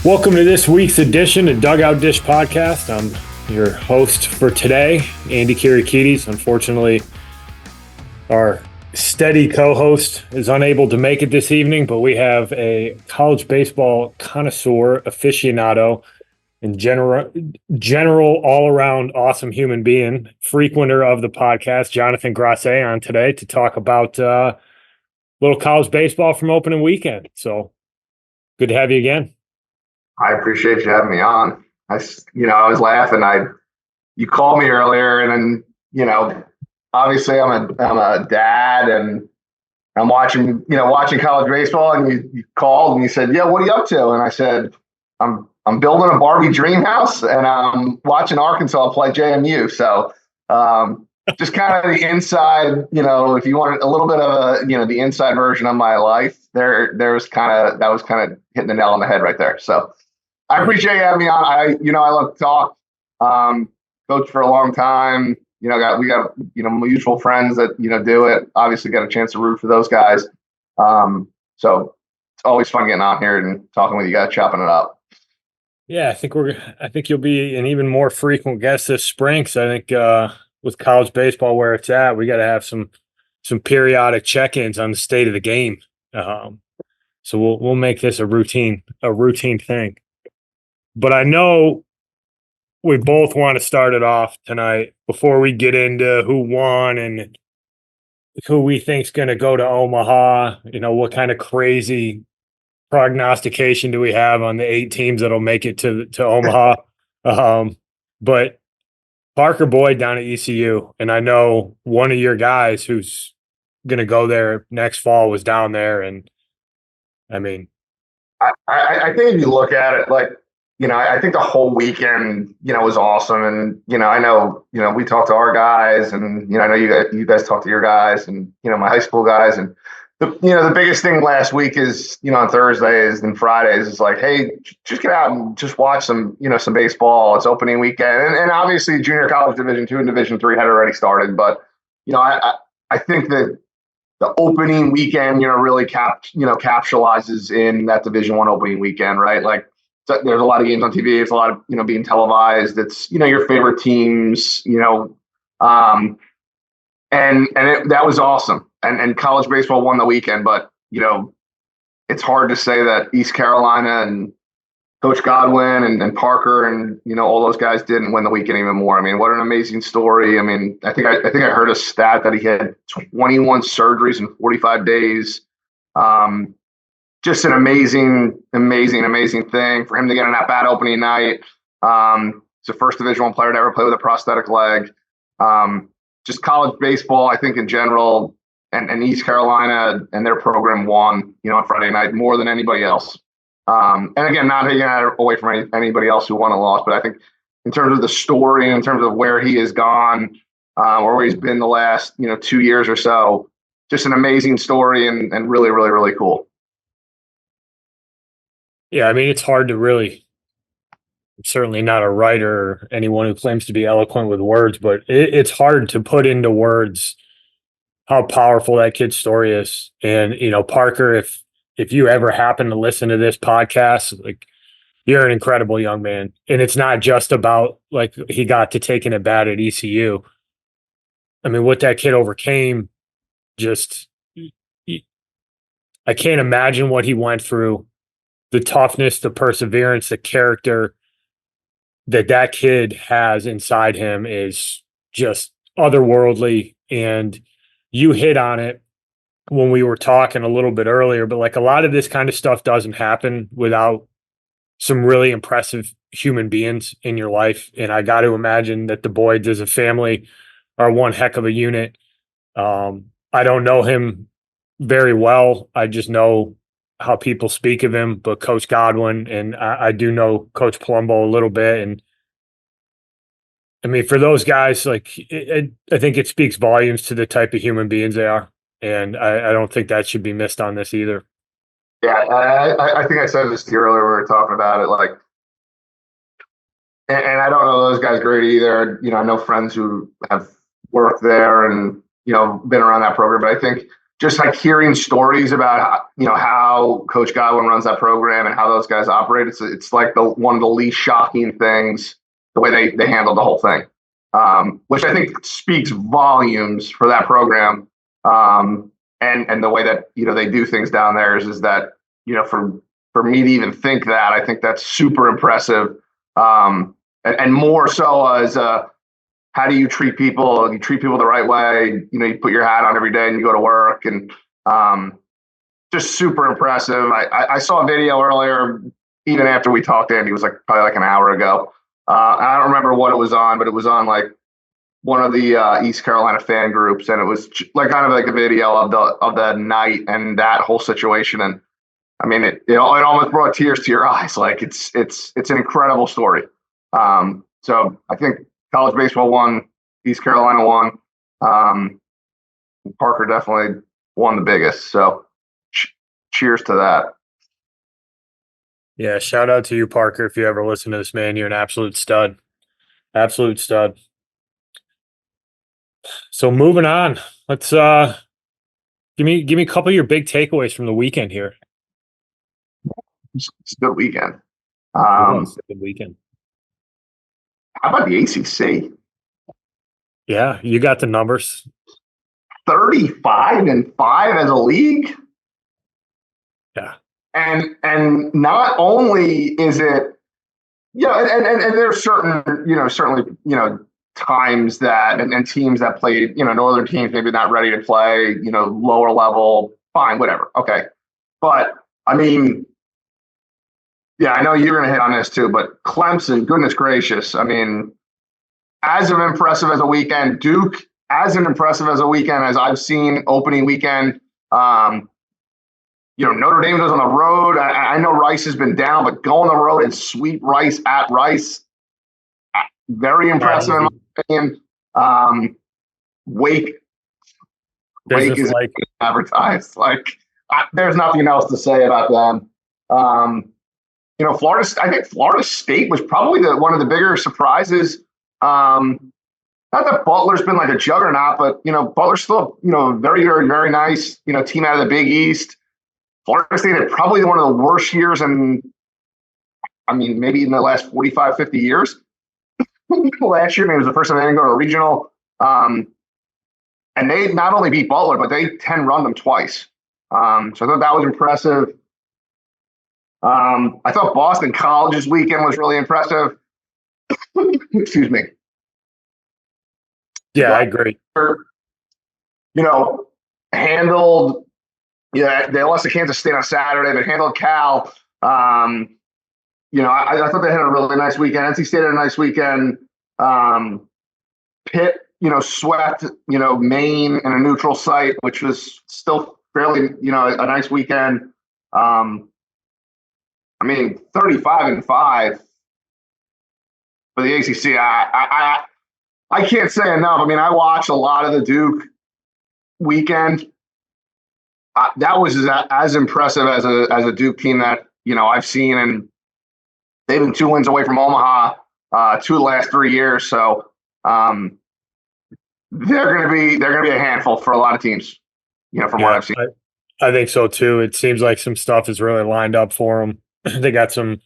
Welcome to this week's edition of Dugout Dish Podcast. I'm your host for today, Andy Kirikides. Unfortunately, our steady co-host is unable to make it this evening, but we have a college baseball connoisseur, aficionado, and general all-around awesome human being, frequenter of the podcast, Jonathan Grosse, on today to talk about little college baseball from opening weekend. So good to have you again. I appreciate you having me on. I was laughing. You called me earlier, and then, obviously I'm a dad, and I'm watching college baseball, and you called and you said, "Yeah, what are you up to?" And I said, "I'm building a Barbie dream house, and I'm watching Arkansas play JMU." So, just kind of the inside, if you want a little bit of the inside version of my life, that was kind of hitting the nail on the head right there. So. I appreciate you having me on. I love to talk. Coached for a long time. We got mutual friends that do it. Obviously, got a chance to root for those guys. So it's always fun getting on here and talking with you guys, chopping it up. Yeah, I think you'll be an even more frequent guest this spring. So I think with college baseball where it's at, we got to have some periodic check-ins on the state of the game. So we'll make this a routine thing. But I know we both want to start it off tonight before we get into who won and who we think's going to go to Omaha. What kind of crazy prognostication do we have on the 8 teams that'll make it to Omaha? But Parker Boyd down at ECU, and I know one of your guys who's going to go there next fall was down there, and I mean, I think if you look at it, I think the whole weekend, was awesome. And, I know, we talked to our guys, and, I know you guys talked to your guys, and, my high school guys. And, the biggest thing last week is, on Thursdays and Fridays is like, hey, just get out and just watch some baseball. It's opening weekend. And obviously junior college Division II and Division III had already started. But, I think that the opening weekend, really capitalizes in that Division I opening weekend, right? Like, so there's a lot of games on TV. It's a lot of, being televised. It's, your favorite teams, that was awesome. And college baseball won the weekend, but, it's hard to say that East Carolina and Coach Godwin and Parker and, all those guys didn't win the weekend even more. I mean, what an amazing story. I mean, I think I heard a stat that he had 21 surgeries in 45 days. Just an amazing thing for him to get an at-bat opening night. He's the first Division I player to ever play with a prosthetic leg. Just college baseball, I think in general, and East Carolina and their program won, on Friday night more than anybody else. And again, not taking that away from anybody else who won or lost, but I think in terms of the story, in terms of where he has gone, or where he's been the last, 2 years or so, just an amazing story and really, really, really cool. Yeah, I mean, it's hard to really, I'm certainly not a writer or anyone who claims to be eloquent with words, but it's hard to put into words how powerful that kid's story is. And, Parker, if you ever happen to listen to this podcast, like, you're an incredible young man. And it's not just about, like, he got to take an at bat at ECU. I mean, what that kid overcame, just, I can't imagine what he went through. The toughness, the perseverance, the character that kid has inside him is just otherworldly. And you hit on it when we were talking a little bit earlier, but like, a lot of this kind of stuff doesn't happen without some really impressive human beings in your life. And I got to imagine that the Boyds as a family are one heck of a unit. I don't know him very well. I just know how people speak of him, but Coach Godwin, and I do know Coach Palumbo a little bit. And I mean, for those guys, like, I think it speaks volumes to the type of human beings they are. And I don't think that should be missed on this either. Yeah, I think I said this to you earlier when we were talking about it, like, and I don't know those guys great either. I know friends who have worked there and, been around that program, but I think just like hearing stories about how Coach Godwin runs that program and how those guys operate. It's like one of the least shocking things, the way they handled the whole thing, which I think speaks volumes for that program, and the way that they do things down there is that for me to even think that, I think that's super impressive, and more so as how do you treat people? You treat people the right way. You put your hat on every day and you go to work, and just super impressive. I saw a video earlier, even after we talked to Andy, it was probably like an hour ago. I don't remember what it was on, but it was on like one of the East Carolina fan groups, and it was like kind of like a video of the night and that whole situation. And I mean, it almost brought tears to your eyes. Like it's an incredible story. So I think college baseball won, East Carolina won. Parker definitely won the biggest. So cheers to that. Yeah, shout out to you, Parker. If you ever listen to this, man, you're an absolute stud. Absolute stud. So moving on, let's give me a couple of your big takeaways from the weekend here. It's a good weekend. It was a good weekend. How about the ACC? Yeah, you got the numbers. 35-5 as a league. Yeah. And not only is it, and there's certainly times that and teams that played, northern teams maybe not ready to play, lower level, fine, whatever. Okay. But I mean, yeah, I know you're going to hit on this too, but Clemson, goodness gracious. I mean, as impressive as a weekend, Duke, as impressive as a weekend as I've seen opening weekend. Notre Dame goes on the road. I know Rice has been down, but go on the road and sweep Rice at Rice. Very impressive in my opinion. Wake is like advertised. There's nothing else to say about them. I think Florida State was probably one of the bigger surprises. Not that Butler's been like a juggernaut, but Butler's still very, very, very nice team out of the Big East. Florida State had probably one of the worst years maybe in the last 45, 50 years. Last year, it was the first time they didn't go to a regional. And they not only beat Butler, but they 10-run them twice. So I thought that was impressive. I thought Boston College's weekend was really impressive. Excuse me. Yeah, I agree. Handled. Yeah, they lost to Kansas State on Saturday. They handled Cal. I thought they had a really nice weekend. NC State had a nice weekend. Pitt, swept, Maine in a neutral site, which was still fairly, a nice weekend. 35-5 for the ACC. I can't say enough. I watched a lot of the Duke weekend. That was as impressive as a Duke team that I've seen, and they've been 2 wins away from Omaha 2 of the last 3 years. So they're going to be a handful for a lot of teams. From what I've seen. I think so too. It seems like some stuff is really lined up for them. They got some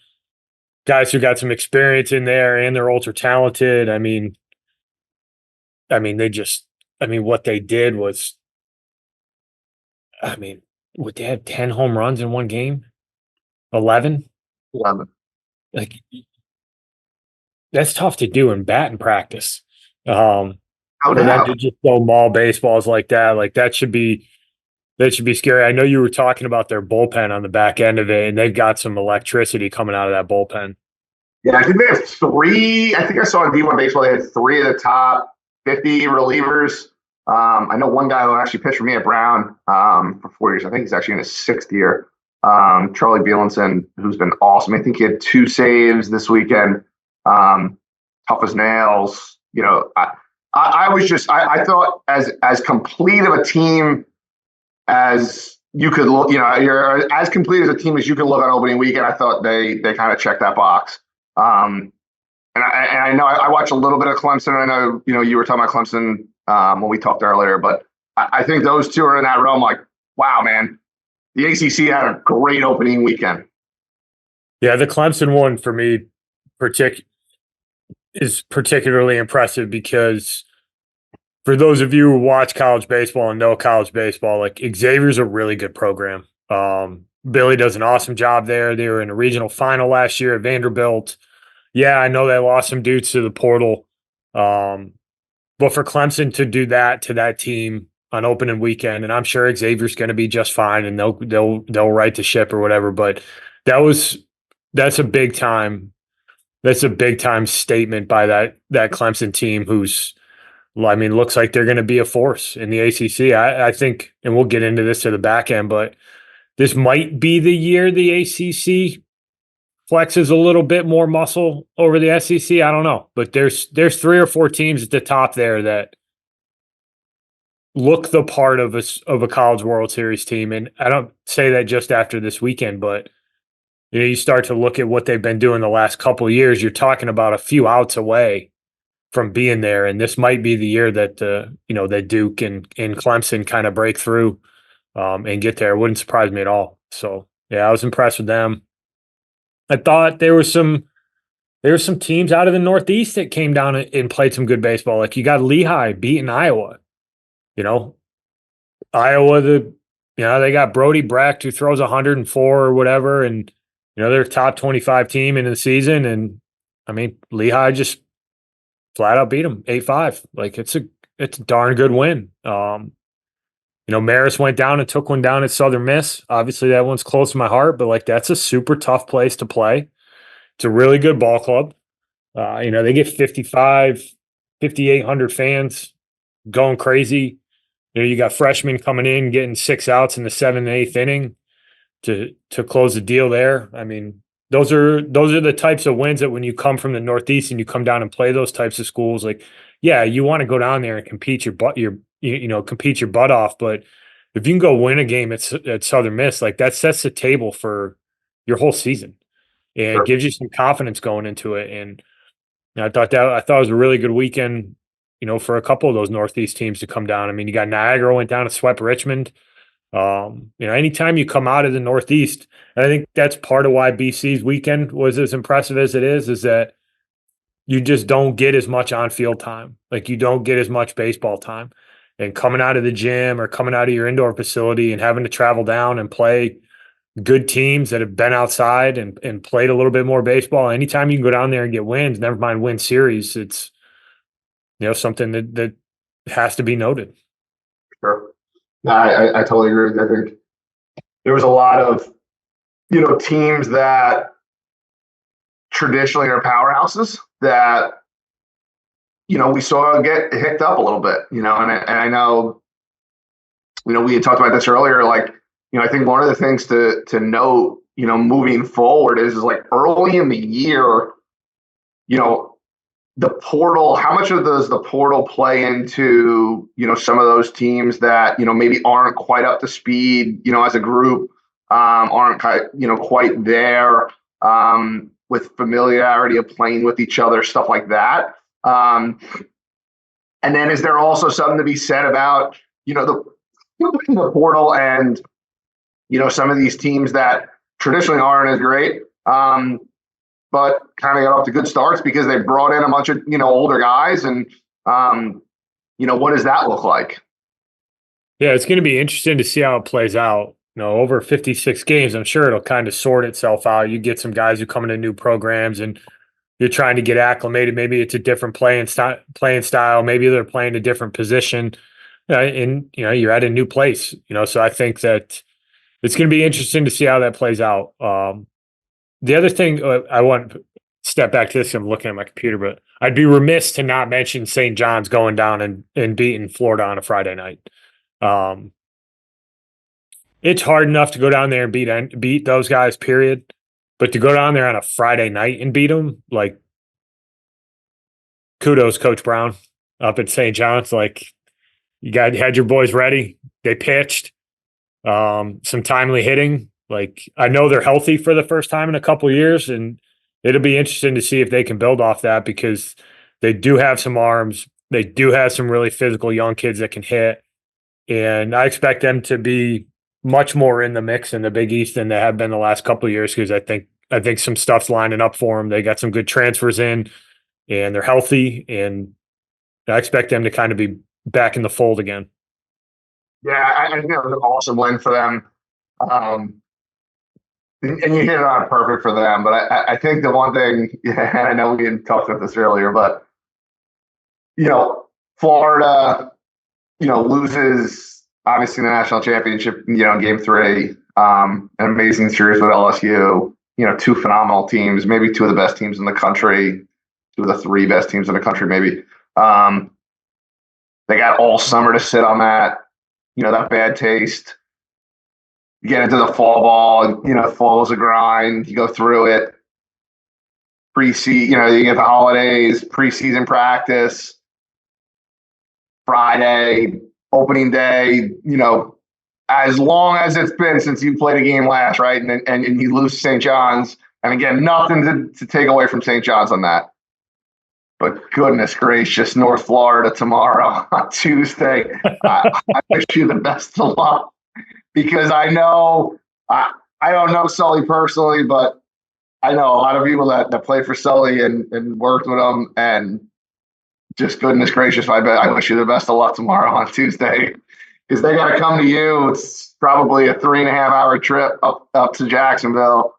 guys who got some experience in there, and they're ultra talented. What they did was. Would they have 10 home runs in one game? 11? 11. That's tough to do in batting practice. For How them to just go maul baseballs like that should be scary. I know you were talking about their bullpen on the back end of it, and they've got some electricity coming out of that bullpen. Yeah, I think they have 3. I think I saw in D1 baseball they had 3 of the top 50 relievers. I know one guy who actually pitched for me at Brown for 4 years. I think he's actually in his 6th year. Charlie Bielenson, who's been awesome. I think he had 2 saves this weekend. Tough as nails. I thought as complete of a team as you could look. You're as complete as a team as you could look on opening weekend. I thought they kind of checked that box. And I know I watched a little bit of Clemson. I know you were talking about Clemson when we talked earlier, but I think those two are in that realm. Like, wow, man, the ACC had a great opening weekend. Yeah, the Clemson one for me is particularly impressive because for those of you who watch college baseball and know college baseball, like Xavier's a really good program. Billy does an awesome job there. They were in a regional final last year at Vanderbilt. Yeah, I know they lost some dudes to the portal. Um, but for Clemson to do that to that team on opening weekend, and I'm sure Xavier's going to be just fine, and they'll right the ship or whatever. But that was that's a big time. That's a big time statement by that Clemson team, who's I mean, looks like they're going to be a force in the ACC. I think, and we'll get into this to the back end, but this might be the year the ACC flexes a little bit more muscle over the SEC. I don't know, but there's 3 or 4 teams at the top there that look the part of a College World Series team, and I don't say that just after this weekend, but you start to look at what they've been doing the last couple of years. You're talking about a few outs away from being there, and this might be the year that that Duke and Clemson kind of break through and get there. It wouldn't surprise me at all. So yeah, I was impressed with them. I thought there were some teams out of the Northeast that came down and played some good baseball. Like you got Lehigh beating Iowa. You know, Iowa, they got Brody Brecht who throws 104 or whatever, and they're a top 25 team in the season. And I mean, Lehigh just flat out beat them 8-5. Like it's a darn good win. Marist went down and took one down at Southern Miss. Obviously, that one's close to my heart, but like that's a super tough place to play. It's a really good ball club. They get 5,800 fans going crazy. You got freshmen coming in, getting 6 outs in the 7th and 8th inning to close the deal there. I mean, those are the types of wins that when you come from the Northeast and you come down and play those types of schools, like, yeah, you want to go down there and compete your butt off. But if you can go win a game at Southern Miss, like that sets the table for your whole season and Sure. gives you some confidence going into it. And I thought it was a really good weekend, for a couple of those Northeast teams to come down. I mean, you got Niagara went down and swept Richmond. Anytime you come out of the Northeast, and I think that's part of why BC's weekend was as impressive as it is that you just don't get as much on-field time. Like you don't get as much baseball time. And coming out of the gym or coming out of your indoor facility and having to travel down and play good teams that have been outside and played a little bit more baseball. Anytime you can go down there and get wins, never mind win series, it's something that has to be noted. Sure. No, I totally agree with you. I think there was a lot of, teams that traditionally are powerhouses that, we saw get hicked up a little bit, and I know, we had talked about this earlier, like, I think one of the things to note, moving forward is like early in the year, the portal, how much of does the portal play into, some of those teams that, maybe aren't quite up to speed, as a group, aren't quite there with familiarity of playing with each other, stuff like that. And then is there also something to be said about, the portal and, some of these teams that traditionally aren't as great, but kind of got off to good starts because they brought in a bunch of, older guys. And, what does that look like? Yeah, it's going to be interesting to see how it plays out. Over 56 games, I'm sure it'll kind of sort itself out. You get some guys who come into new programs and you're trying to get acclimated. Maybe it's a different playing style. Maybe they're playing a different position. And, you're at a new place, so I think that it's going to be interesting to see how that plays out. The other thing I want to step back to this, I'm looking at my computer, but I'd be remiss to not mention St. John's going down and beating Florida on a Friday night. It's hard enough to go down there and beat those guys, period. But to go down there on a Friday night and beat them, like, kudos, Coach Brown up at St. John's. Like, had your boys ready. They pitched some timely hitting. Like, I know they're healthy for the first time in a couple of years, and it'll be interesting to see if they can build off that because they do have some arms. They do have some really physical young kids that can hit. And I expect them to be much more in the mix in the Big East than they have been the last couple of years because I think some stuff's lining up for them. They got some good transfers in, and they're healthy, and I expect them to kind of be back in the fold again. Yeah, I think it was an awesome win for them. Um, and you hit it on perfect for them. But I think the one thing, yeah, I know we didn't talk about this earlier, but Florida, loses obviously the national championship, in game three. An amazing series with LSU, two phenomenal teams, maybe two of the best teams in the country, two of the three best teams in the country, maybe. They got all summer to sit on that, that bad taste. You get into the fall ball, fall is a grind. You go through it. Preseason, you get the holidays, preseason practice, Friday, opening day, as long as it's been since you played a game last, right? And you lose St. John's. And again, nothing to take away from St. John's on that. But goodness gracious, North Florida tomorrow on Tuesday. I wish you the best of luck because I know I don't know Sully personally, but I know a lot of people that play for Sully and worked with him. And just goodness gracious, I wish you the best of luck tomorrow on Tuesday because they got to come to you. It's probably a 3.5-hour trip up to Jacksonville.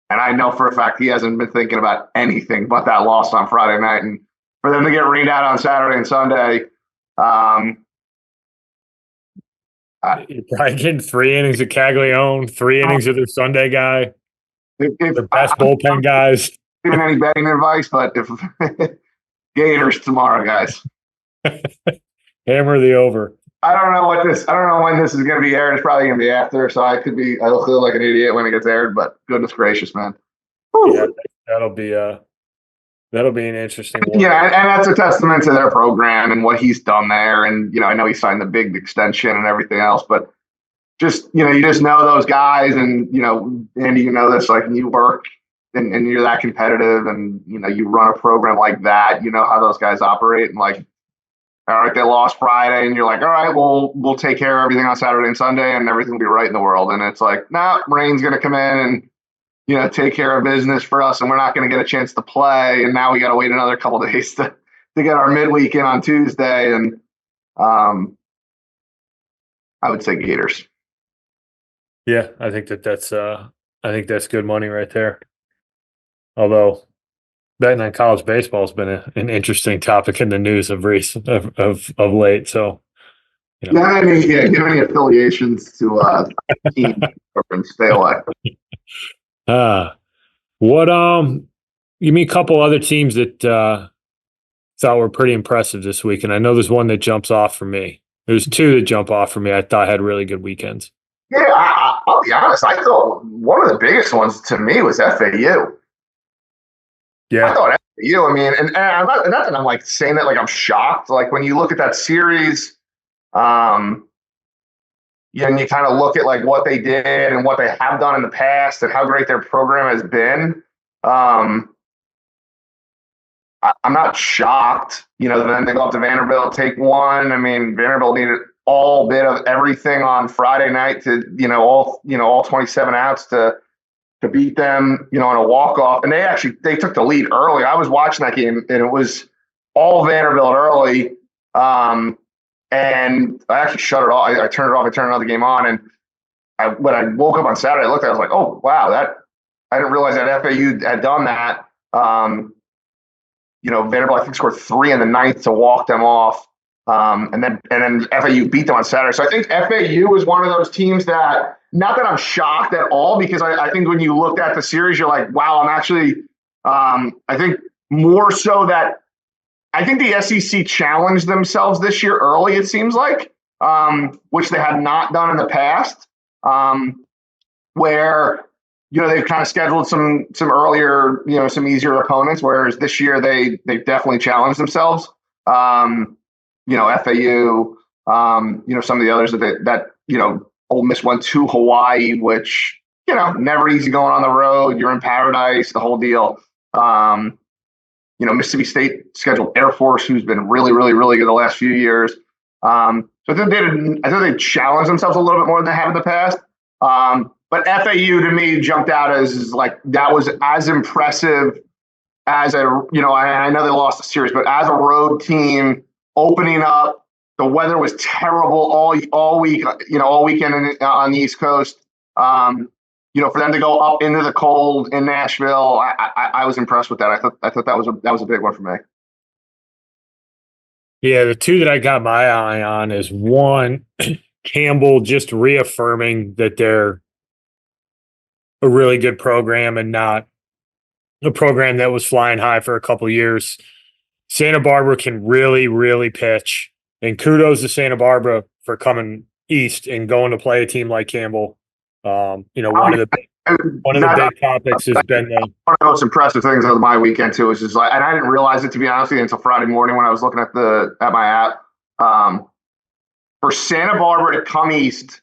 And I know for a fact he hasn't been thinking about anything but that loss on Friday night. And for them to get rained out on Saturday and Sunday, You're probably getting 3 innings of Caglione, 3 innings of their Sunday guy, their best bullpen guys. Giving any betting advice, but if Gators tomorrow, guys. Hammer the over. I don't know when this is going to be aired. It's probably going to be after, so I'll feel like an idiot when it gets aired. But goodness gracious, man. Yeah, that'll be an interesting one. Yeah, and that's a testament to their program and what he's done there. And I know he signed the big extension and everything else, but just you just know those guys, and Andy, this, like, you work and you're that competitive, and you run a program like that. You know how those guys operate, and like, all right, they lost Friday, and you're like, all right, well, we'll take care of everything on Saturday and Sunday, and everything will be right in the world. And it's like, nah, rain's going to come in and take care of business for us, and we're not going to get a chance to play. And now we got to wait another couple of days to get our midweek in on Tuesday. And I would say Gators. Yeah, I think that's good money right there. Although betting on college baseball has been an interesting topic in the news of late. So, yeah, I mean, give any affiliations to team and stay away. You mean a couple other teams that thought were pretty impressive this week, and I know there's one that jumps off for me. There's two that jump off for me. I thought had really good weekends. Yeah, I'll be honest. I thought one of the biggest ones to me was FAU. Yeah, I thought FAU. I mean, and I'm not that I'm like saying that like I'm shocked. Like when you look at that series, and you kind of look at like what they did and what they have done in the past and how great their program has been. I'm not shocked. Then they go up to Vanderbilt, take one. I mean, Vanderbilt needed all bit of everything on Friday night to all 27 outs to beat them, on a walk-off. And they took the lead early. I was watching that game, and it was all Vanderbilt early. And I actually shut it off. I turned it off. I turned another game on. And when I woke up on Saturday, I looked at it, I was like, oh, wow, I didn't realize that FAU had done that. Vanderbilt, I think, scored 3 in the ninth to walk them off. And then FAU beat them on Saturday. So I think FAU was one of those teams that, not that I'm shocked at all, because I think when you looked at the series, you're like, wow, I'm actually, I think more so that I think the SEC challenged themselves this year early, it seems like, which they had not done in the past, where, they've kind of scheduled some earlier, some easier opponents, whereas this year they definitely challenged themselves. FAU, some of the others that Ole Miss went to Hawaii, which, never easy going on the road. You're in paradise, the whole deal. Mississippi State scheduled Air Force, who's been really, really, really good the last few years. So I think they challenged themselves a little bit more than they have in the past. But FAU to me jumped out as like that was as impressive as I know they lost the series, but as a road team opening up, the weather was terrible all week, all weekend on the East Coast. For them to go up into the cold in Nashville, I was impressed with that. I thought that was a big one for me. Yeah, the two that I got my eye on is one, Campbell just reaffirming that they're a really good program and not a program that was flying high for a couple of years. Santa Barbara can really, really pitch. And kudos to Santa Barbara for coming east and going to play a team like Campbell. One of the big topics has been the one of the most impressive things of my weekend too is just like, and I didn't realize it to be honest with you until Friday morning when I was looking at my app. For Santa Barbara to come east,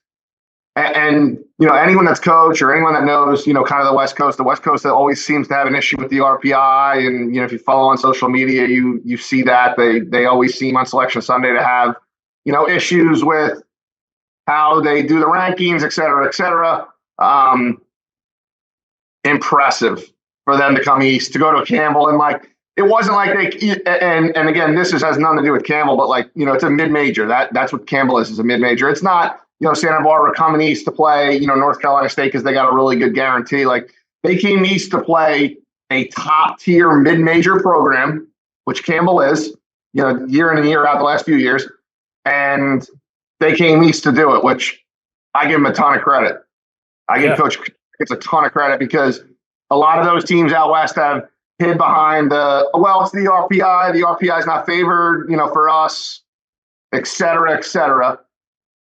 and anyone that's coached or anyone that knows kind of the West Coast that always seems to have an issue with the RPI, and if you follow on social media, you see that they always seem on Selection Sunday to have issues with how they do the rankings, et cetera, et cetera. Impressive for them to come east to go to Campbell, and like it wasn't like they and again this has nothing to do with Campbell, but like it's a mid-major. That's what Campbell is a mid-major. It's not Santa Barbara coming east to play North Carolina State because they got a really good guarantee. Like they came east to play a top tier mid-major program, which Campbell is year in and year out the last few years, and they came east to do it, which I give them a ton of credit. I give Coach It's a ton of credit because a lot of those teams out west have hid behind it's the RPI. The RPI is not favored, for us, et cetera, et cetera.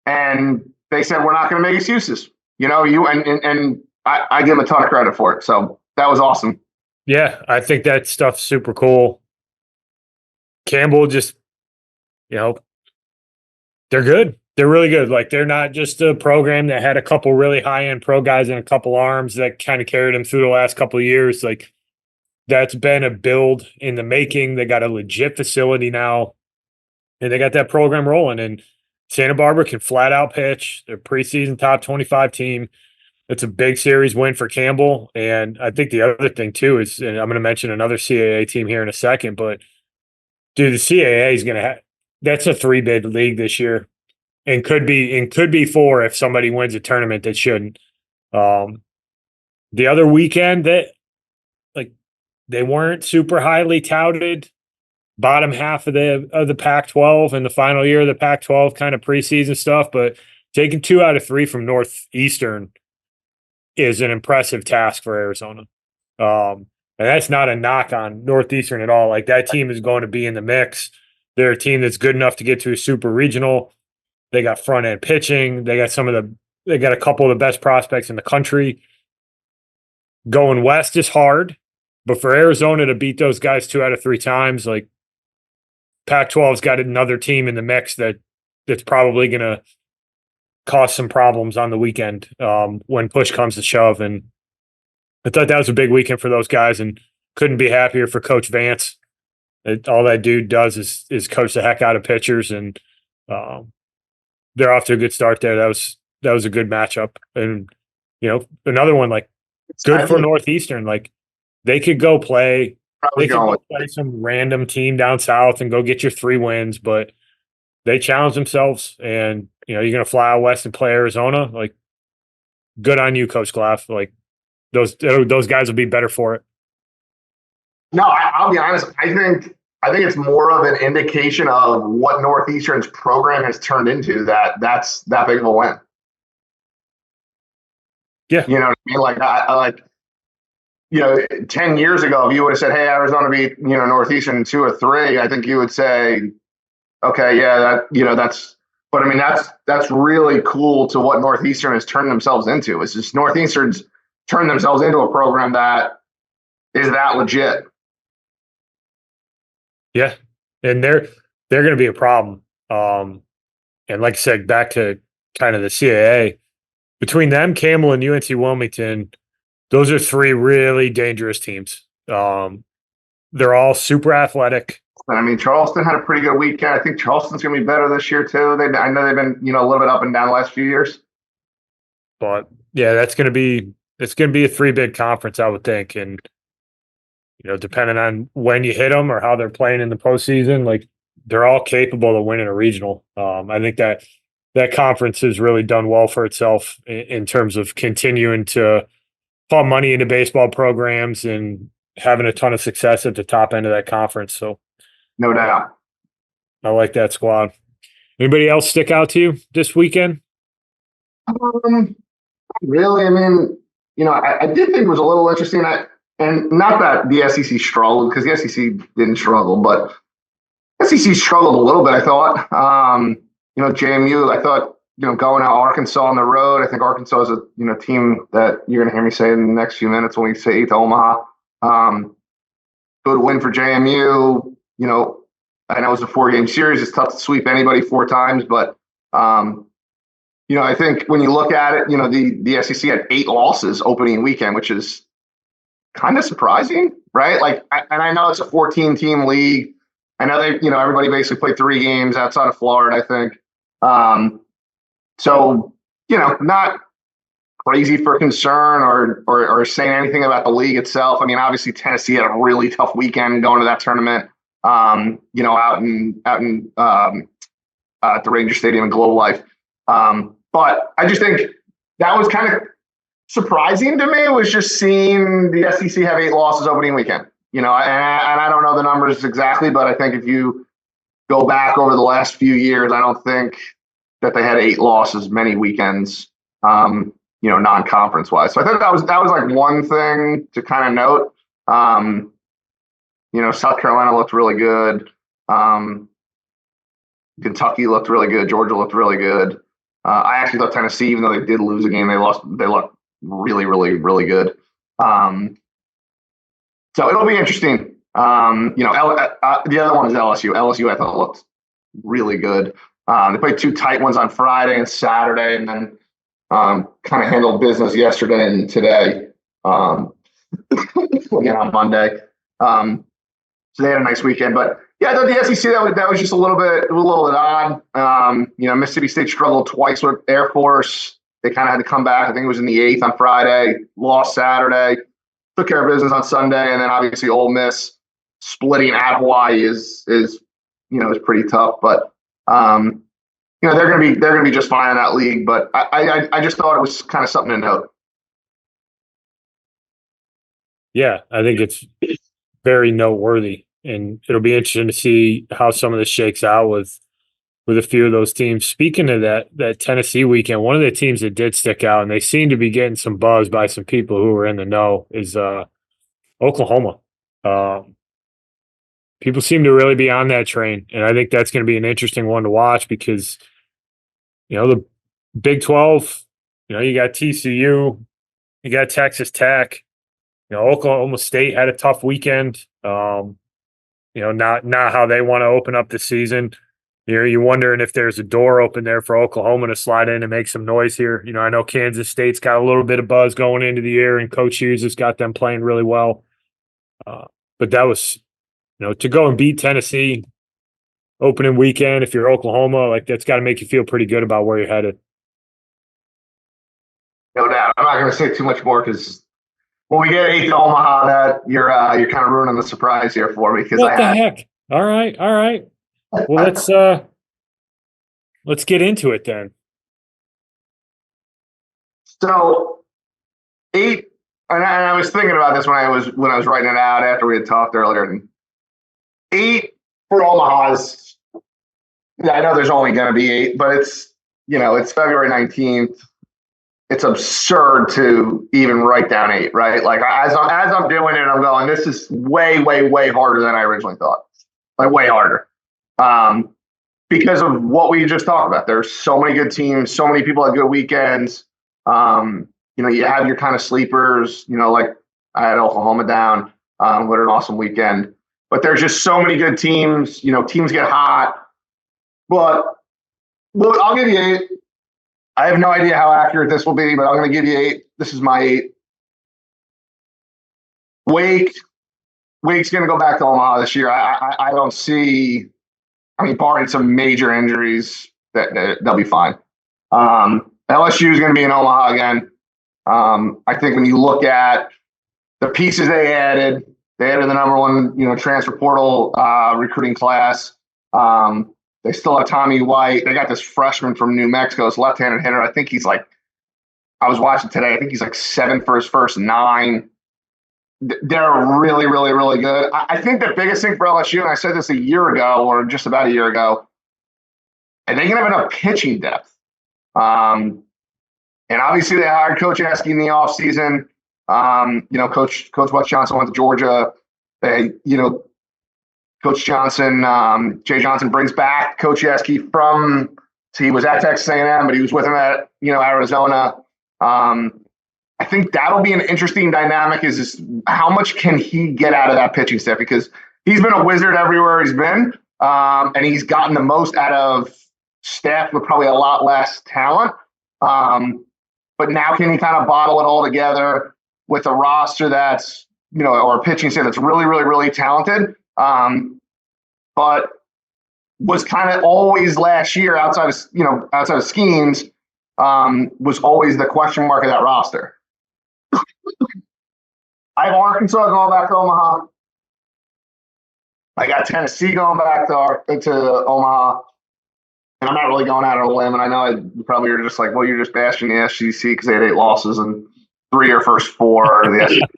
And they said, we're not going to make excuses, and I give them a ton of credit for it. So that was awesome. Yeah, I think that stuff's super cool. Campbell just, they're good. They're really good. Like they're not just a program that had a couple really high-end pro guys and a couple arms that kind of carried them through the last couple of years. Like that's been a build in the making. They got a legit facility now, and they got that program rolling. And Santa Barbara can flat out pitch. They're preseason top 25 team. It's a big series win for Campbell. And I think the other thing too is, and I'm going to mention another CAA team here in a second, but dude, the CAA is going to have that's a 3-bid league this year. And could be 4 if somebody wins a tournament that shouldn't. The other weekend that they weren't super highly touted, bottom half of the Pac-12 and the final year of the Pac-12 kind of preseason stuff, but taking 2 out of 3 from Northeastern is an impressive task for Arizona. And that's not a knock on Northeastern at all. Like that team is going to be in the mix. They're a team that's good enough to get to a super regional. They got front end pitching. They got a couple of the best prospects in the country. Going west is hard, but for Arizona to beat those guys 2 out of 3 times, like Pac-12's got another team in the mix that's probably going to cause some problems on the weekend when push comes to shove. And I thought that was a big weekend for those guys, and couldn't be happier for Coach Vance. All that dude does is coach the heck out of pitchers, and they're off to a good start there. That was a good matchup. And, another one, like, good for Northeastern. Like, they could go play some random team down south and go get your 3 wins, but they challenge themselves, and, you're going to fly out west and play Arizona. Like, good on you, Coach Glaff. Like, those guys will be better for it. No, I'll be honest. I think it's more of an indication of what Northeastern's program has turned into. That's that big of a win. Yeah, you know what I mean. Like I like, 10 years ago, if you would have said, "Hey, Arizona beat Northeastern 2 or 3," I think you would say, "Okay, yeah, that's." But I mean, that's really cool to what Northeastern has turned themselves into. It's just Northeastern's turned themselves into a program that is that legit. Yeah, and they're going to be a problem. And like I said, back to kind of the CAA, between them, Campbell, and UNC Wilmington, those are 3 really dangerous teams. They're all super athletic. And I mean, Charleston had a pretty good weekend. I think Charleston's going to be better this year too. I know they've been, a little bit up and down the last few years. But yeah, it's gonna be a three bid conference, I would think, and depending on when you hit them or how they're playing in the postseason, like they're all capable of winning a regional. I think that conference has really done well for itself in terms of continuing to pump money into baseball programs and having a ton of success at the top end of that conference. So No uh, doubt. I like that squad. Anybody else stick out to you this weekend? Um, Really, I mean, I did think it was a little interesting. And not that the SEC struggled, because the SEC didn't struggle, but SEC struggled a little bit, I thought. JMU, I thought, going out Arkansas on the road. I think Arkansas is a team that you're going to hear me say in the next few minutes when we say to Omaha. Good win for JMU. I know it was a 4-game series. It's tough to sweep anybody 4 times, but I think when you look at it, the SEC had 8 losses opening weekend, which is kind of surprising, right? And I know it's a 14-team league. I know everybody basically played 3 games outside of Florida, I think. So, not crazy for concern or saying anything about the league itself. I mean, obviously Tennessee had a really tough weekend going to that tournament. Out in at the Ranger Stadium in Globe Life. But I just think that was kind of surprising to me, was just seeing the SEC have 8 losses opening weekend. And I don't know the numbers exactly, but I think if you go back over the last few years, I don't think that they had 8 losses many weekends, non-conference wise. So I think that was like one thing to kind of note. South Carolina looked really good. Kentucky looked really good. Georgia looked really good. I actually thought Tennessee, even though they did lose a game, they looked really, really, really good. So it'll be interesting. The other one is LSU. LSU, I thought, looked really good. They played 2 tight ones on Friday and Saturday, and then kind of handled business yesterday and today. Again on Monday. So they had a nice weekend. But yeah, I thought the SEC, that was just a little bit odd. Mississippi State struggled twice with Air Force. They kind of had to come back. I think it was in the 8th on Friday, lost Saturday, took care of business on Sunday, and then obviously Ole Miss splitting at Hawaii is pretty tough. But they're gonna be just fine in that league. But I just thought it was kind of something to note. Yeah, I think it's very noteworthy, and it'll be interesting to see how some of this shakes out with a few of those teams. Speaking of that Tennessee weekend, one of the teams that did stick out, and they seem to be getting some buzz by some people who are in the know, is Oklahoma. People seem to really be on that train, and I think that's going to be an interesting one to watch because the Big 12, you got TCU, you got Texas Tech. Oklahoma State had a tough weekend. Not how they want to open up the season. You're wondering if there's a door open there for Oklahoma to slide in and make some noise here. I know Kansas State's got a little bit of buzz going into the year, and Coach Hughes has got them playing really well. But that was, to go and beat Tennessee opening weekend, if you're Oklahoma, like that's got to make you feel pretty good about where you're headed. No doubt. I'm not going to say too much more because when we get 8th to Omaha, that you're kind of ruining the surprise here for me. Because what the heck? All right. Well, let's get into it then. So 8, and I was thinking about this when I was writing it out after we had talked earlier. And 8 for Omaha's. Yeah, I know there's only going to be 8, but it's February 19th. It's absurd to even write down 8, right? Like as I'm doing it, I'm going, this is way, way, way harder than I originally thought. Like way harder. Because of what we just talked about. There's so many good teams, so many people had good weekends. You have your kind of sleepers, like I had Oklahoma down, what an awesome weekend. But there's just so many good teams, teams get hot. But I'll give you 8. I have no idea how accurate this will be, but I'm going to give you 8. This is my 8. Wake, Wake's going to go back to Omaha this year. I don't see. I mean, barring some major injuries, that they'll be fine. LSU is going to be in Omaha again. I think when you look at the pieces they added the number one, transfer portal recruiting class. They still have Tommy White. They got this freshman from New Mexico, this left-handed hitter. I think he's like, I was watching today. I think he's like 7 for his first 9. They're really, really, really good. I think the biggest thing for LSU, and I said this a year ago or just about a year ago, and they can have enough pitching depth. And obviously they hired Coach Eski in the offseason. Coach Wes Johnson went to Georgia. Coach Johnson, Jay Johnson brings back Coach Eski he was at Texas A&M, but he was with him at, Arizona. I think that'll be an interesting dynamic is how much can he get out of that pitching staff, because he's been a wizard everywhere he's been. And he's gotten the most out of staff with probably a lot less talent. But now can he kind of bottle it all together with a roster that's, or a pitching staff that's really, really, really talented. But was kind of always last year outside of Skeens, was always the question mark of that roster. I have Arkansas going back to Omaha. I got Tennessee going back to Omaha. And I'm not really going out on a limb. And I know probably you're just like, well, you're just bashing the SEC because they had 8 losses and 3 or first 4 are the SEC.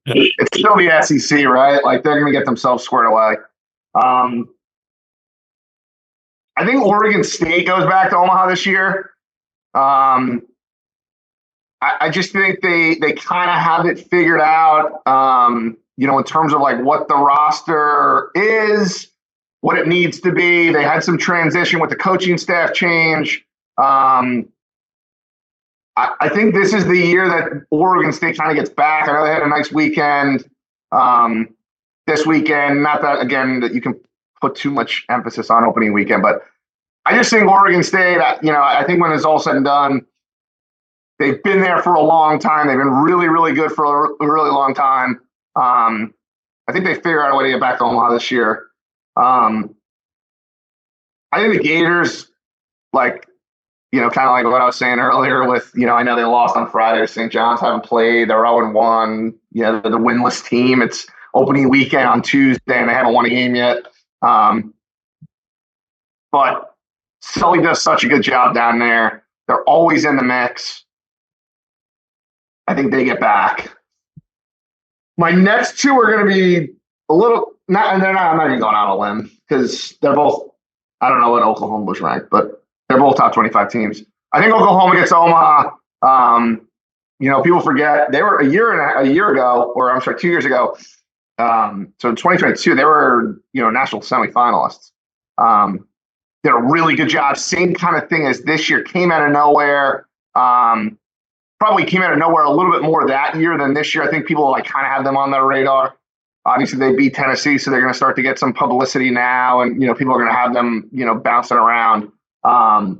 It's still the SEC, right? Like they're going to get themselves squared away. I think Oregon State goes back to Omaha this year. I just think they kind of have it figured out, in terms of like what the roster is, what it needs to be. They had some transition with the coaching staff change. I think this is the year that Oregon State kind of gets back. I know they had a nice weekend this weekend. Not that, again, that you can put too much emphasis on opening weekend, but I just think Oregon State, I think when it's all said and done, they've been there for a long time. They've been really, really good for a really long time. I think they figure out a way to get back to Omaha this year. I think the Gators, kind of like what I was saying earlier with, I know they lost on Friday. St. John's haven't played. They're 0-1. They're the winless team. It's opening weekend on Tuesday, and they haven't won a game yet. But Sully does such a good job down there. They're always in the mix. I think they get back. My next 2 are going to be a little – I'm not even going out on a limb because they're both – I don't know what Oklahoma was ranked, but they're both top 25 teams. I think Oklahoma gets Omaha. People forget they were a year ago, or I'm sorry, 2 years ago. So in 2022, they were, national semifinalists. Did a really good job. Same kind of thing as this year. Came out of nowhere. Probably came out of nowhere a little bit more that year than this year. I think people kind of have them on their radar. Obviously, they beat Tennessee, so they're going to start to get some publicity now, and people are going to have them bouncing around. I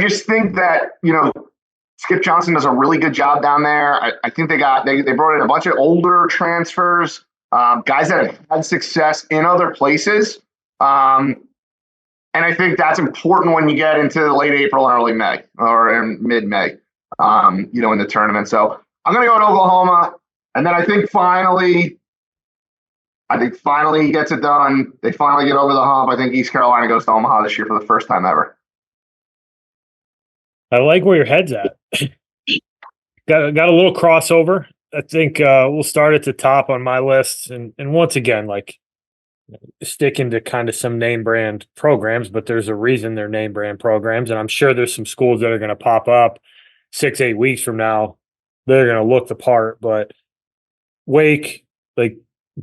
just think that Skip Johnson does a really good job down there. I think they brought in a bunch of older transfers, guys that have had success in other places. And I think that's important when you get into late April and early May or in mid-May, in the tournament. So I'm going to go to Oklahoma. And then I think finally he gets it done. They finally get over the hump. I think East Carolina goes to Omaha this year for the first time ever. I like where your head's at. Got a little crossover. I think we'll start at the top on my list. And once again, sticking to kind of some name brand programs, but there's a reason they're name brand programs. And I'm sure there's some schools that are going to pop up 6-8 weeks from now. They're going to look the part, but Wake,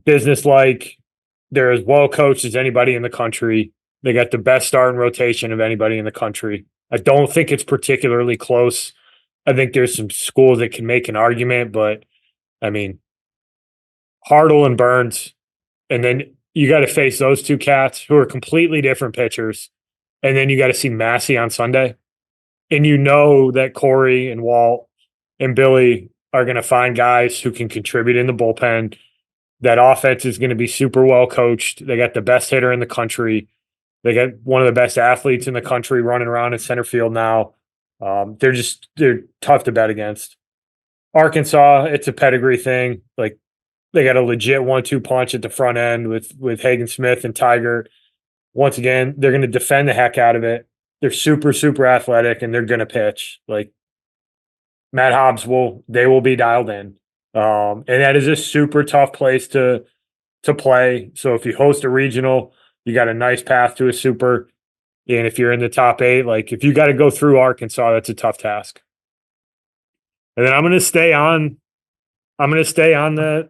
business-like, they're as well coached as anybody in the country. They got the best starting rotation of anybody in the country. I don't think it's particularly close. I think there's some schools that can make an argument, but I mean, Hartle and Burns, and then you got to face those 2 cats who are completely different pitchers. And then you got to see Massey on Sunday. And that Corey and Walt and Billy are going to find guys who can contribute in the bullpen. That offense is going to be super well coached. They got the best hitter in the country. They got one of the best athletes in the country running around in center field now. They're tough to bet against. Arkansas, it's a pedigree thing. Like they got a legit 1-2 punch at the front end with Hagen Smith and Tiger. Once again, they're going to defend the heck out of it. They're super super athletic and they're going to pitch. Like Matt Hobbs will be dialed in. And that is a super tough place to play. So if you host a regional, you got a nice path to a super. And if you're in the top 8, like if you got to go through Arkansas, that's a tough task. And then I'm going to stay on the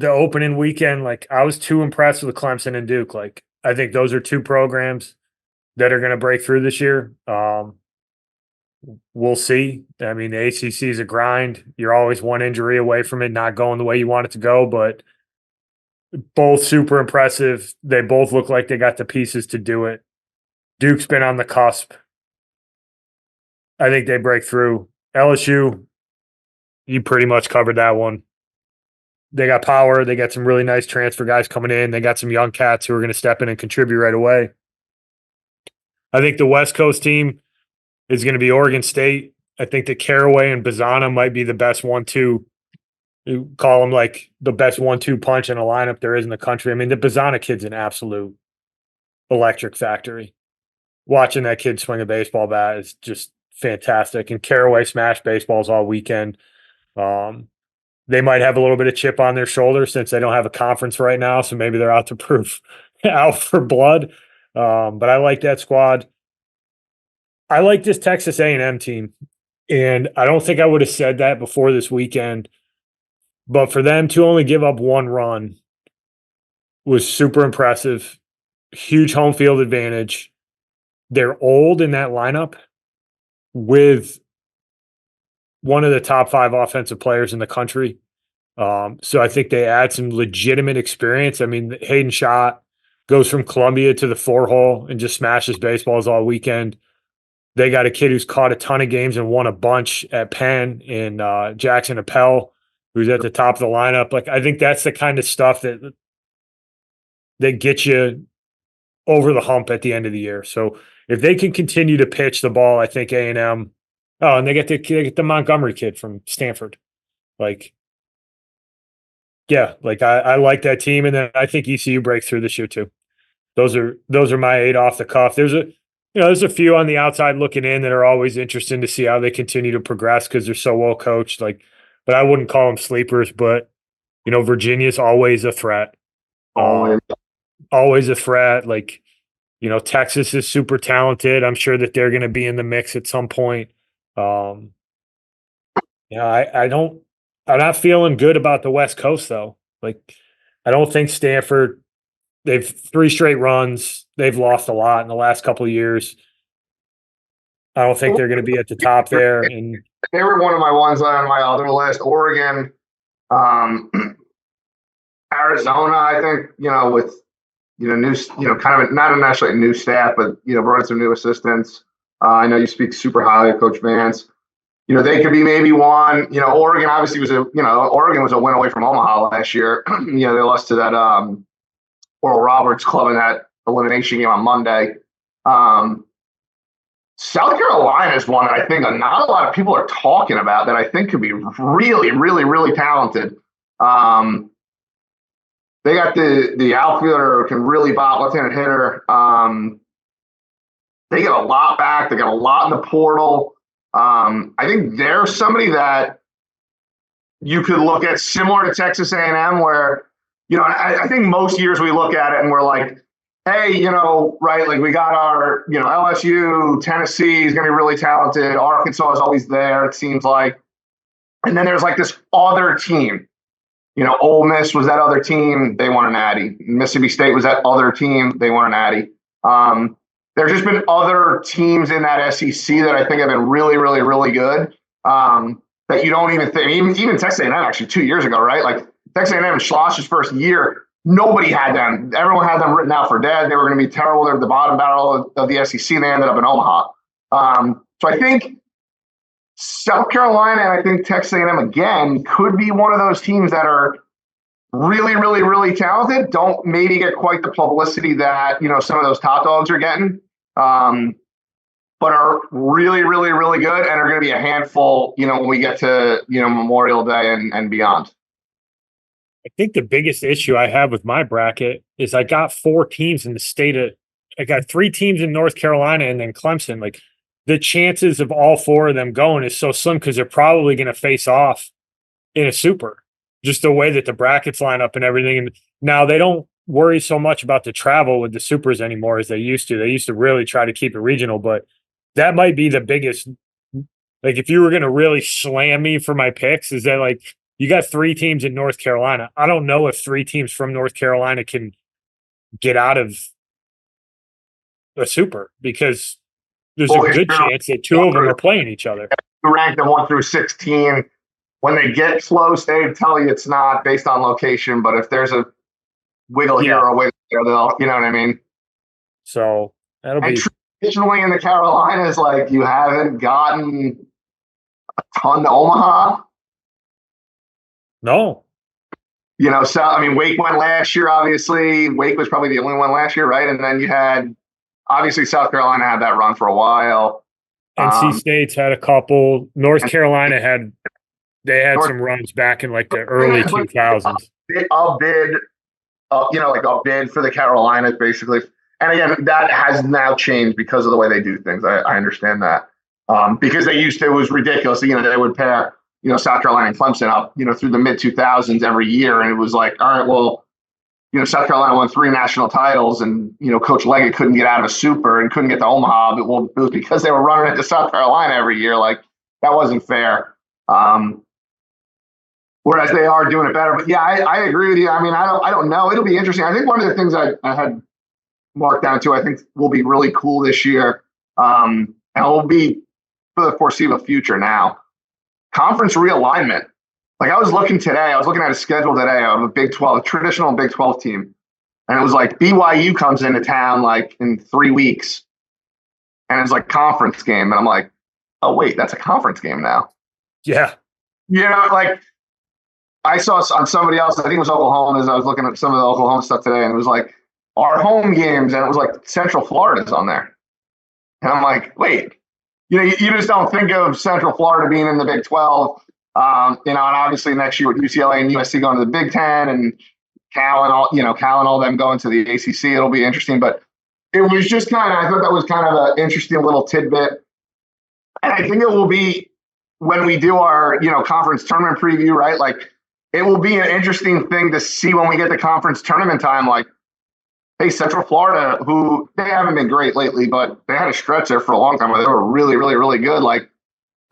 opening weekend. Like I was too impressed with Clemson and Duke. Like I think those are 2 programs that are going to break through this year. We'll see. I mean, the ACC is a grind. You're always one injury away from it not going the way you want it to go, but both super impressive. They both look like they got the pieces to do it. Duke's been on the cusp. I think they break through. LSU, you pretty much covered that one. They got power. They got some really nice transfer guys coming in. They got some young cats who are going to step in and contribute right away. I think the West Coast team is going to be Oregon State. I think that Caraway and Bazana might be the best 1-2. You call them like the best 1-2 punch in a lineup there is in the country. I mean, the Bazana kid's an absolute electric factory. Watching that kid swing a baseball bat is just fantastic. And Caraway smashed baseballs all weekend. They might have a little bit of chip on their shoulder since they don't have a conference right now, so maybe they're out to prove out for blood. But I like that squad. I like this Texas A&M team, and I don't think I would have said that before this weekend. But for them to only give up 1 run was super impressive. Huge home field advantage. They're old in that lineup with one of the top 5 offensive players in the country. So I think they add some legitimate experience. I mean, Hayden Schott goes from Columbia to the 4-hole and just smashes baseballs all weekend. They got a kid who's caught a ton of games and won a bunch at Penn in Jackson Appel, who's at the top of the lineup. Like, I think that's the kind of stuff that gets you over the hump at the end of the year. So if they can continue to pitch the ball, I think A&M. Oh, and they get the Montgomery kid from Stanford. Like, yeah, like I like that team, and then I think ECU breaks through this year too. Those are my 8 off the cuff. There's a few on the outside looking in that are always interesting to see how they continue to progress because they're so well coached. Like, but I wouldn't call them sleepers. But Virginia's always a threat. Always. Always a threat. Like, Texas is super talented. I'm sure that they're going to be in the mix at some point. I'm not feeling good about the West Coast though. Like, I don't think Stanford. They've 3 straight runs. They've lost a lot in the last couple of years. I don't think they're going to be at the top there. And they were one of my ones on my other list. Oregon, Arizona. I think with new kind of not necessarily a new staff, but brought in some new assistants. I know you speak super highly of Coach Vance. They could be maybe one. Oregon obviously Oregon was a win away from Omaha last year. They lost to that Oral Roberts club in that elimination game on Monday. South Carolina is one that I think not a lot of people are talking about that I think could be really, really, really talented. They got the outfielder who can really bop, left-handed hitter. They get a lot back. They got a lot in the portal. I think they're somebody that you could look at similar to Texas A&M where, I think most years we look at it and we're like, hey, right, like we got our, LSU, Tennessee is going to be really talented. Arkansas is always there, it seems like. And then there's like this other team. Ole Miss was that other team. They won an Natty. Mississippi State was that other team. They won an Natty. There's just been other teams in that SEC that I think have been really, really, really good that you don't even think. Even Texas A&M actually 2 years ago, right? Like Texas A&M in Schloss's first year, nobody had them. Everyone had them written out for dead. They were going to be terrible. They were the bottom barrel of the SEC, and they ended up in Omaha. So I think South Carolina and I think Texas A&M again could be one of those teams that are really, really, really talented don't maybe get quite the publicity that, some of those top dogs are getting, but are really, really, really good and are going to be a handful, when we get to, Memorial Day and beyond. I think the biggest issue I have with my bracket is I got 4 teams in the state of, I got 3 teams in North Carolina and then Clemson. Like the chances of all 4 of them going is so slim because they're probably going to face off in a super, just the way that the brackets line up and everything. And now they don't worry so much about the travel with the supers anymore as they used to. They used to really try to keep it regional, but that might be the biggest. Like, if you were going to really slam me for my picks, is that like you got 3 teams in North Carolina. I don't know if 3 teams from North Carolina can get out of a super because there's a good chance that 2 of them are playing each other. You rank them 1 through 16. When they get close, they tell you it's not based on location, but if there's a wiggle here or a wiggle there, they'll, you know what I mean? So that'll be. Traditionally in the Carolinas, like you haven't gotten a ton to Omaha. No. So I mean, Wake went last year. Obviously, Wake was probably the only one last year, right? And then you had obviously South Carolina had that run for a while. NC State's had a couple. North Carolina had some runs back in like the early 2000s. I'll bid, like I'll bid for the Carolinas basically. And again, that has now changed because of the way they do things. I understand that. Because they used to, it was ridiculous. They would pair, South Carolina and Clemson up, through the mid 2000s every year. And it was like, all right, well, South Carolina won 3 national titles and, Coach Leggett couldn't get out of a super and couldn't get to Omaha. But well, it was because they were running into South Carolina every year. Like that wasn't fair. Whereas they are doing it better. But yeah, I agree with you. I mean, I don't know. It'll be interesting. I think one of the things I had marked down to, I think will be really cool this year. And will be for the foreseeable future now. Conference realignment. Like I was looking at a schedule today of a Big 12, a traditional Big 12 team. And it was like BYU comes into town like in 3 weeks. And it's like conference game. And I'm like, oh, wait, that's a conference game now. Yeah. Like I saw on somebody else, I think it was Oklahoma, as I was looking at some of the Oklahoma stuff today, and it was like our home games, and it was like Central Florida's on there. And I'm like, wait, you just don't think of Central Florida being in the Big 12. And obviously next year with UCLA and USC going to the Big 10 and Cal and all them going to the ACC, it'll be interesting. But it was just I thought that was kind of an interesting little tidbit. And I think it will be when we do our, conference tournament preview, right? Like it will be an interesting thing to see when we get to conference tournament time, like, hey, Central Florida, who they haven't been great lately, but they had a stretch there for a long time where they were really, really, really good. Like,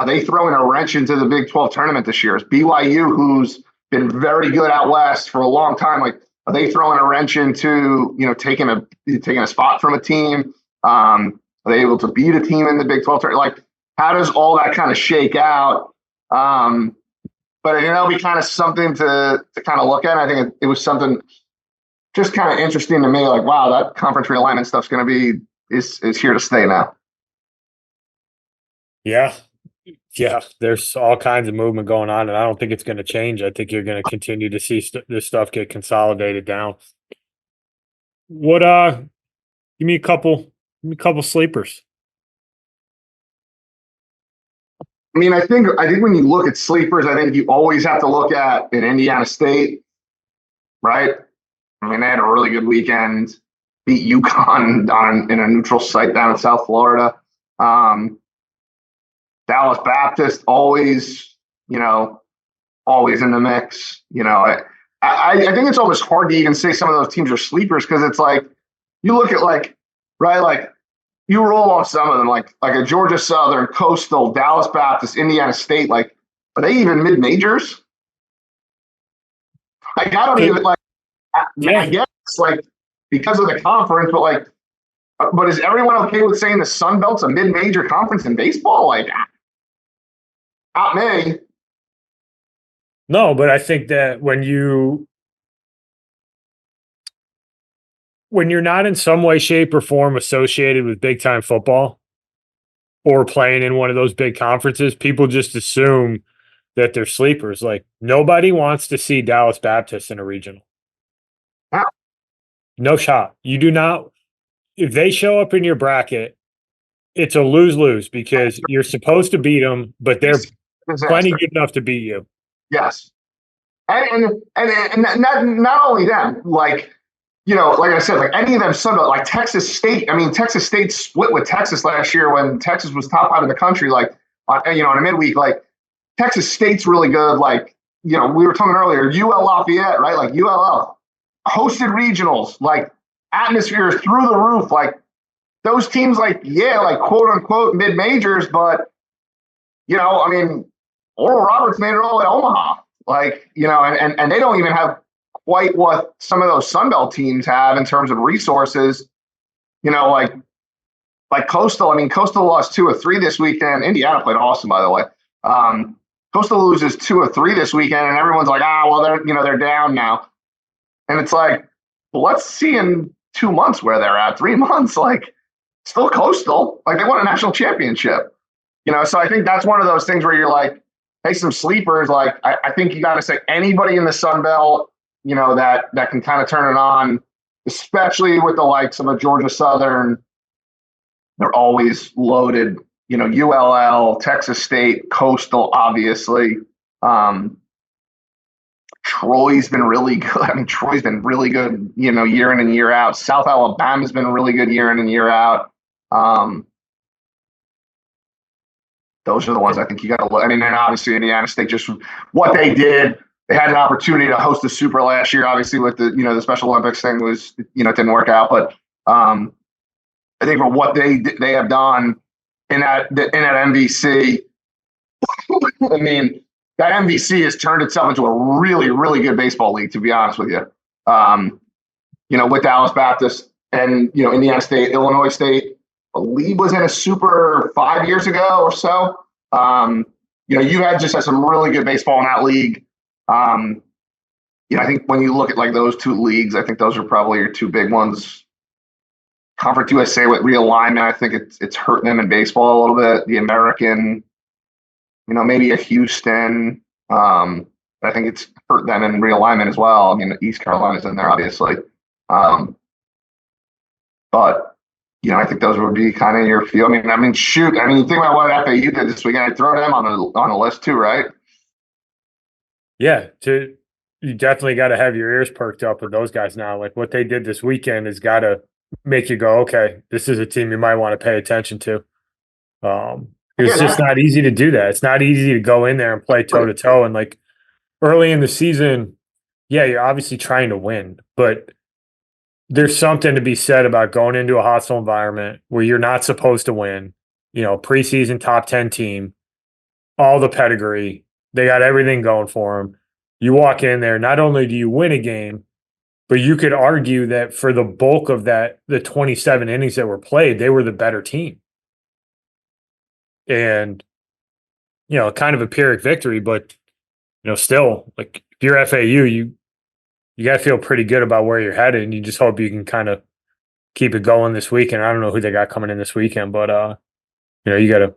are they throwing a wrench into the Big 12 tournament this year? Is BYU, who's been very good out west for a long time, like, are they throwing a wrench into, taking a spot from a team? Are they able to beat a team in the Big 12 tournament? Like, how does all that kind of shake out? But it'll be kind of something to kind of look at. I think it was something just kind of interesting to me. Like, wow, that conference realignment stuff's going to be is here to stay now. Yeah, there's all kinds of movement going on, and I don't think it's going to change. I think you're going to continue to see this stuff get consolidated down. What? Give me a couple sleepers. I mean, I think when you look at sleepers, I think you always have to look at an Indiana State, right? I mean, they had a really good weekend, beat UConn in a neutral site down in South Florida. Dallas Baptist always in the mix. I think it's almost hard to even say some of those teams are sleepers because it's like you look at like you roll off some of them like a Georgia Southern, Coastal, Dallas Baptist, Indiana State. Like, are they even mid majors? Like, I don't even like. Yeah. I guess like because of the conference, but is everyone okay with saying the Sun Belt's a mid major conference in baseball? Like, not me. No, but I think that when you're not in some way, shape, or form associated with big time football or playing in one of those big conferences, people just assume that they're sleepers. Like nobody wants to see Dallas Baptist in a regional. Yeah. No shot. You do not. If they show up in your bracket, it's a lose-lose because you're supposed to beat them, but they're plenty Disaster. good enough to beat you. Yes. And not only them, like, like I said, like any of them, like Texas State. I mean, Texas State split with Texas last year when Texas was top five in the country. Like, in a midweek, like Texas State's really good. Like, we were talking earlier, UL Lafayette, right? Like ULL hosted regionals, like atmosphere through the roof. Like those teams, like quote unquote mid majors, but I mean, Oral Roberts made it all at Omaha. Like, and they don't even have quite what some of those Sunbelt teams have in terms of resources. Like Coastal. I mean, Coastal lost 2 of 3 this weekend. Indiana played awesome, by the way. Coastal loses 2 of 3 this weekend, and everyone's like, well, they're down now. And it's like, well, let's see in 2 months where they're at. 3 months, like, still Coastal. Like, they won a national championship. So I think that's one of those things where you're like, hey, some sleepers. Like, I think you got to say anybody in the Sun Belt, that can kind of turn it on, especially with the likes of a Georgia Southern. They're always loaded. ULL, Texas State, Coastal, obviously. Troy's been really good. I mean, Troy's been really good, year in and year out. South Alabama's been really good year in and year out. Those are the ones I think you got to look. I mean, and obviously Indiana State, just what they did. They had an opportunity to host the Super last year. Obviously, with the Special Olympics thing was, it didn't work out. But I think for what they have done in that MVC, I mean, that MVC has turned itself into a really, really good baseball league, to be honest with you. With Dallas Baptist and, Indiana State, Illinois State, I believe was in a Super 5 years ago or so. You had some really good baseball in that league. I think when you look at like those 2 leagues, I think those are probably your 2 big ones. Conference USA with realignment, I think it's hurting them in baseball a little bit. The American, maybe a Houston. I think it's hurt them in realignment as well. I mean, East Carolina's in there, obviously. But I think those would be kind of your field. I mean, shoot. I mean, you think about what FAU did this weekend. I'd throw them on the list too, right? Yeah, you definitely got to have your ears perked up with those guys now. Like what they did this weekend has got to make you go, okay, this is a team you might want to pay attention to. It's just not easy to do that. It's not easy to go in there and play toe to toe. And like early in the season, yeah, you're obviously trying to win, but there's something to be said about going into a hostile environment where you're not supposed to win. Preseason top 10 team, all the pedigree, they got everything going for them. You walk in there, not only do you win a game, but you could argue that for the bulk of the 27 innings that were played, they were the better team. And, kind of a Pyrrhic victory, but, still, like if you're FAU, you got to feel pretty good about where you're headed, and you just hope you can kind of keep it going this weekend. I don't know who they got coming in this weekend, but, you got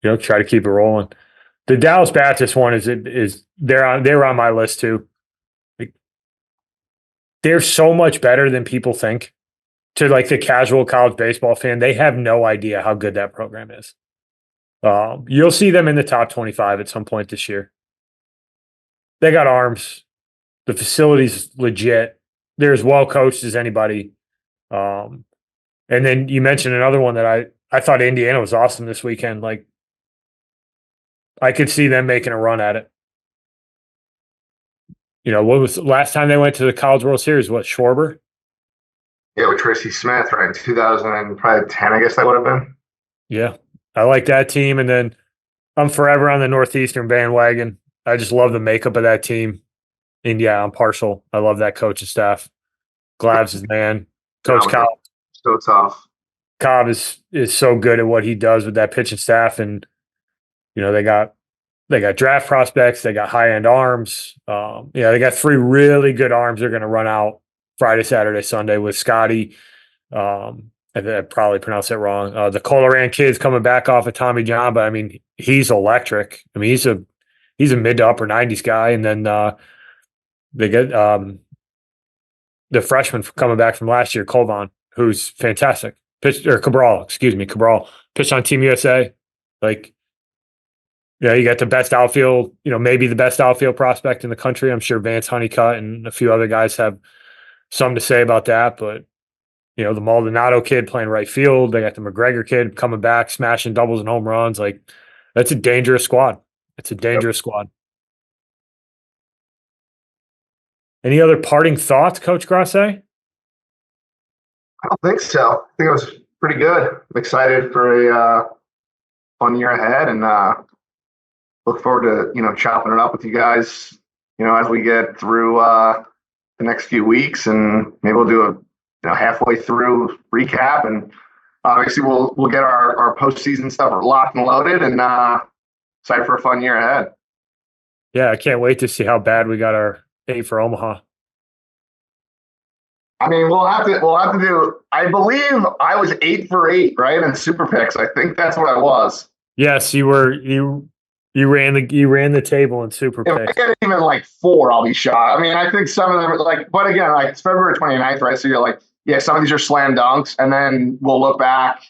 to, try to keep it rolling. The Dallas Baptist one is they're on my list too. Like, they're so much better than people think. To like the casual college baseball fan, they have no idea how good that program is. You'll see them in the top 25 at some point this year. They got arms. The facility's legit. They're as well coached as anybody. And then you mentioned another one that I thought Indiana was awesome this weekend. Like, I could see them making a run at it. What was the last time they went to the College World Series? What, Schwarber? Yeah, with Tracy Smith, right? In 2010, I guess that would have been. Yeah, I like that team. And then I'm forever on the Northeastern bandwagon. I just love the makeup of that team. And yeah, I'm partial. I love that coaching staff. Glavs is man. Coach Cobb. So tough. Cobb is so good at what he does with that pitching staff. And, they got draft prospects. They got high-end arms. They got 3 really good arms they're going to run out Friday, Saturday, Sunday with Scotty. I probably pronounced it wrong. The Coloran kid's coming back off of Tommy John, but I mean, he's electric. I mean, he's a mid to upper 90s guy. And then they get the freshman coming back from last year, Colvin, who's fantastic. Pitched or Cabral, excuse me, Cabral pitched on Team USA. Like, yeah, you got the best outfield, maybe the best outfield prospect in the country. I'm sure Vance Honeycutt and a few other guys have something to say about that. But, the Maldonado kid playing right field. They got the McGregor kid coming back, smashing doubles and home runs. Like, that's a dangerous squad. It's a dangerous squad. Any other parting thoughts, Coach Grosse? I don't think so. I think it was pretty good. I'm excited for a fun year ahead, and look forward to chopping it up with you guys. As we get through the next few weeks, and maybe we'll do a halfway through recap, and obviously we'll get our postseason stuff locked and loaded, and excited for a fun year ahead. Yeah, I can't wait to see how bad we got our 8 for Omaha. I mean, we'll have to do. I believe I was 8 for 8, right? In super picks. I think that's what I was. Yes, you were. You ran the table in super if picks. I get even like 4, I'll be shocked. I mean, I think some of them are like, but again, like it's February 29th, right? So you're like, yeah, some of these are slam dunks, and then we'll look back,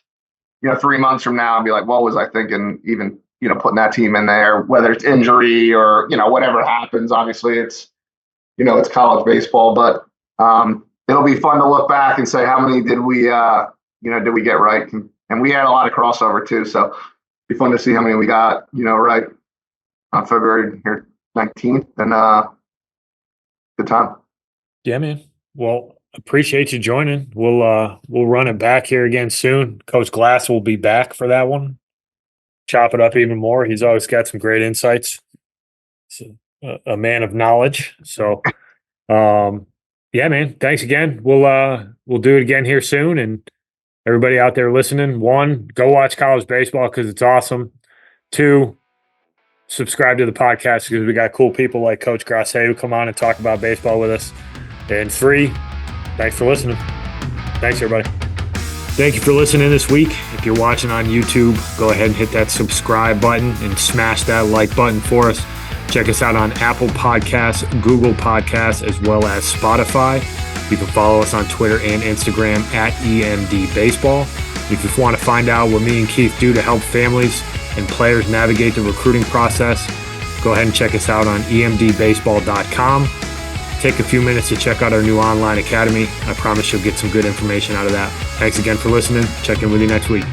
3 months from now and be like, what was I thinking? Even putting that team in there, whether it's injury or whatever happens. Obviously, it's it's college baseball, but it'll be fun to look back and say how many did we did we get right, and we had a lot of crossover too. So it'll be fun to see how many we got right on February 19th, and good time. Yeah, man. Well, appreciate you joining. We'll run it back here again soon. Coach Glass will be back for that one. Chop it up even more. He's always got some great insights. He's a man of knowledge. So, yeah, man. Thanks again. We'll do it again here soon. And everybody out there listening, 1, go watch college baseball because it's awesome. 2, subscribe to the podcast because we got cool people like Coach Grosse who come on and talk about baseball with us. And 3, thanks for listening. Thanks, everybody. Thank you for listening this week. If you're watching on YouTube, go ahead and hit that subscribe button and smash that like button for us. Check us out on Apple Podcasts, Google Podcasts, as well as Spotify. You can follow us on Twitter and Instagram at EMD Baseball. If you want to find out what me and Keith do to help families and players navigate the recruiting process, go ahead and check us out on emdbaseball.com. Take a few minutes to check out our new online academy. I promise you'll get some good information out of that. Thanks again for listening. Check in with you next week.